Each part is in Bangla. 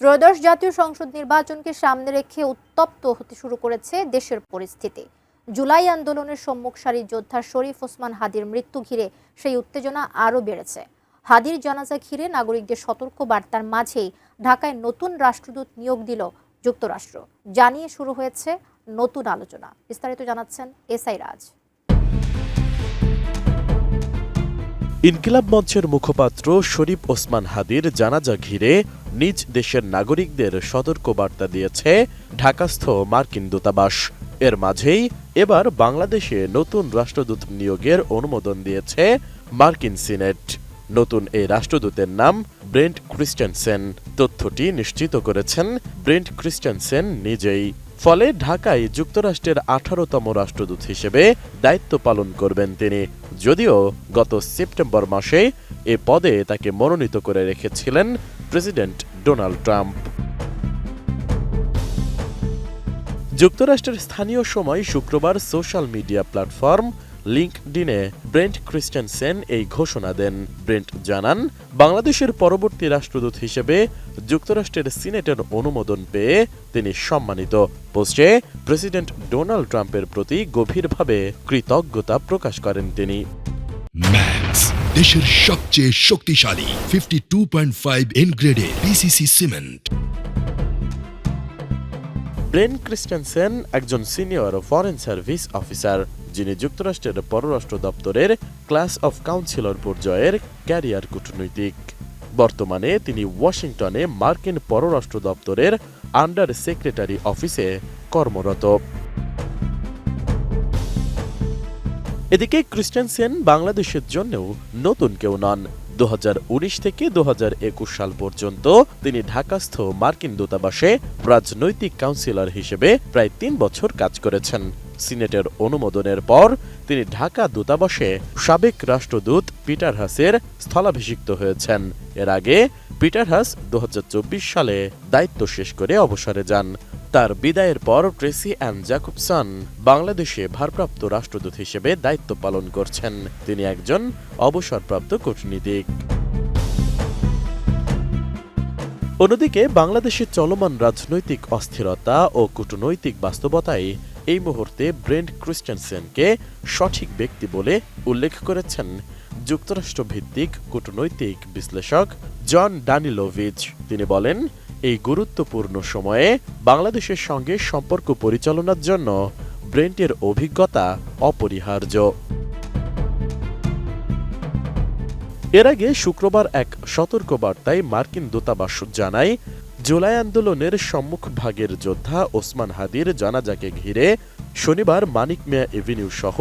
ত্রয়োদশ জাতীয় সংসদ নির্বাচনকে সামনে রেখে উত্তপ্ত হতে শুরু করেছে দেশের পরিস্থিতি। জুলাই আন্দোলনের সম্মুখ সারির যোদ্ধা শরীফ ওসমান হাদির মৃত্যু ঘিরে সেই উত্তেজনা আরও বেড়েছে। হাদির জানাজা ঘিরে নাগরিকদের সতর্ক বার্তার মাঝেই ঢাকায় নতুন রাষ্ট্রদূত নিয়োগ দিল যুক্তরাষ্ট্র। জানিয়ে শুরু হয়েছে নতুন আলোচনা। বিস্তারিত জানাচ্ছেন এসআই রাজ। ইনকিলাব মঞ্চের মুখপাত্র শরীফ ওসমান হাদির জানাজা ঘিরে নিজ দেশের নাগরিকদের সতর্কবার্তা দিয়েছে ঢাকাস্থ মার্কিন দূতাবাস। এর মাঝেই এবার বাংলাদেশে নতুন রাষ্ট্রদূত নিয়োগের অনুমোদন দিয়েছে মার্কিন সিনেট। নতুন এই রাষ্ট্রদূতের নাম ব্রেন্ট ক্রিস্টেনসেন। তথ্যটি নিশ্চিত করেছেন ব্রেন্ট ক্রিস্টেনসেন নিজেই। ফলে ঢাকায় যুক্তরাষ্ট্রের 18তম রাষ্ট্রদূত হিসেবে দায়িত্ব পালন করবেন তিনি। যদিও গত সেপ্টেম্বর মাসে এ পদে তাকে মনোনীত করে রেখেছিলেন প্রেসিডেন্ট ডোনাল্ড ট্রাম্প। যুক্তরাষ্ট্রের স্থানীয় সময় শুক্রবার সোশ্যাল মিডিয়া প্ল্যাটফর্ম লিঙ্কডিনে ব্রেন্ট ক্রিস্টেনসেন এই ঘোষণা দেন। ব্রেন্ট জানান, বাংলাদেশের পরবর্তী রাষ্ট্রদূত হিসেবে যুক্তরাষ্ট্রের সিনেটের অনুমোদন পেয়ে তিনি সম্মানিত। পোস্টে প্রেসিডেন্ট ডোনাল্ড ট্রাম্পের প্রতি গভীরভাবে কৃতজ্ঞতা প্রকাশ করেন তিনি। ম্যাক্স, দেশের সবচেয়ে শক্তিশালী 52.5 এনগ্রেডের পিসিসি সিমেন্ট। ব্রেন্ট ক্রিস্টেনসেন একজন সিনিয়র ফরেন সার্ভিস অফিসার, যিনি যুক্তরাষ্ট্রের পররাষ্ট্র দপ্তরের ক্লাস অফ কাউন্সিলর পর্যায়ের ক্যারিয়ার কূটনৈতিক। বর্তমানে তিনি ওয়াশিংটনে মার্কিন পররাষ্ট্র দপ্তরের আন্ডার সেক্রেটারি অফিসে কর্মরত। এদিকে ক্রিস্টেনসেন বাংলাদেশের জন্যও নতুন কেউ নন। 2019 থেকে 2021 সাল পর্যন্ত তিনি ঢাকাস্থ মার্কিন দূতাবাসে রাজনৈতিক কাউন্সিলর হিসেবে প্রায় 3 বছর কাজ করেছেন। সিনেটের অনুমোদনের পর তিনি ঢাকা দূতাবাসে সাবেক রাষ্ট্রদূত পিটার হাসের স্থলাভিষিক্ত হয়েছেন। এর আগে পিটার হাস 2024 সালে দায়িত্ব শেষ করে অবসরে যান। তার বিদায়ের পর ট্রেসি অ্যান জ্যাকবসন বাংলাদেশে ভারপ্রাপ্ত রাষ্ট্রদূত হিসেবে দায়িত্ব পালন করছেন। তিনি একজন অবসরপ্রাপ্ত কূটনীতিক। অন্যদিকে বাংলাদেশে চলমান রাজনৈতিক অস্থিরতা ও কূটনৈতিক বাস্তবতায় এই মুহূর্তে ব্রেন্ট ক্রিস্টেনসেনকে সঠিক ব্যক্তি বলে উল্লেখ করেছেন যুক্তরাষ্ট্রভিত্তিক কূটনৈতিক বিশ্লেষক জন ডানিলোভিচ। তিনি বলেন, এই গুরুত্বপূর্ণ সময়ে বাংলাদেশের সঙ্গে সম্পর্ক পরিচালনার জন্য ব্রেন্টের অভিজ্ঞতা অপরিহার্য। এর আগে শুক্রবার এক সতর্কবার্তায় মার্কিন দূতাবাস জানায়, জুলাই আন্দোলনের সম্মুখ ভাগের যোদ্ধা ওসমান হাদির জানাজাকে ঘিরে শনিবার মানিক মিয়া এভিনিউ সহ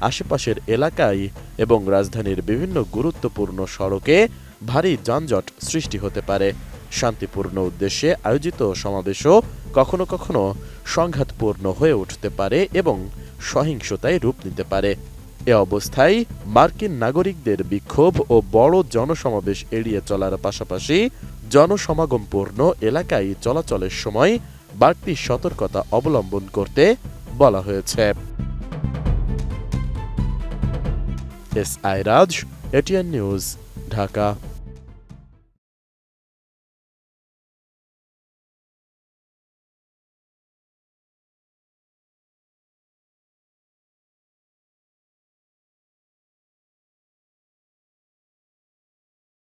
আশেপাশের এলাকায় এবং রাজধানীর বিভিন্ন গুরুত্বপূর্ণ সড়কে ভারী যানজট সৃষ্টি হতে পারে। শান্তিপূর্ণ উদ্দেশ্যে আয়োজিত সমাবেশও কখনো কখনো সংঘাতপূর্ণ হয়ে উঠতে পারে এবং সহিংসতায় রূপ নিতে পারে। এ অবস্থায় মার্কিন নাগরিকদের বিক্ষোভ ও বড় জনসমাবেশ এড়িয়ে চলার পাশাপাশি জনসমাগমপূর্ণ এলাকায় চলাচলের সময় বাড়তি সতর্কতা অবলম্বন করতে বলা হয়েছে। এসআই রাজ, এটিএন নিউজ, ঢাকা।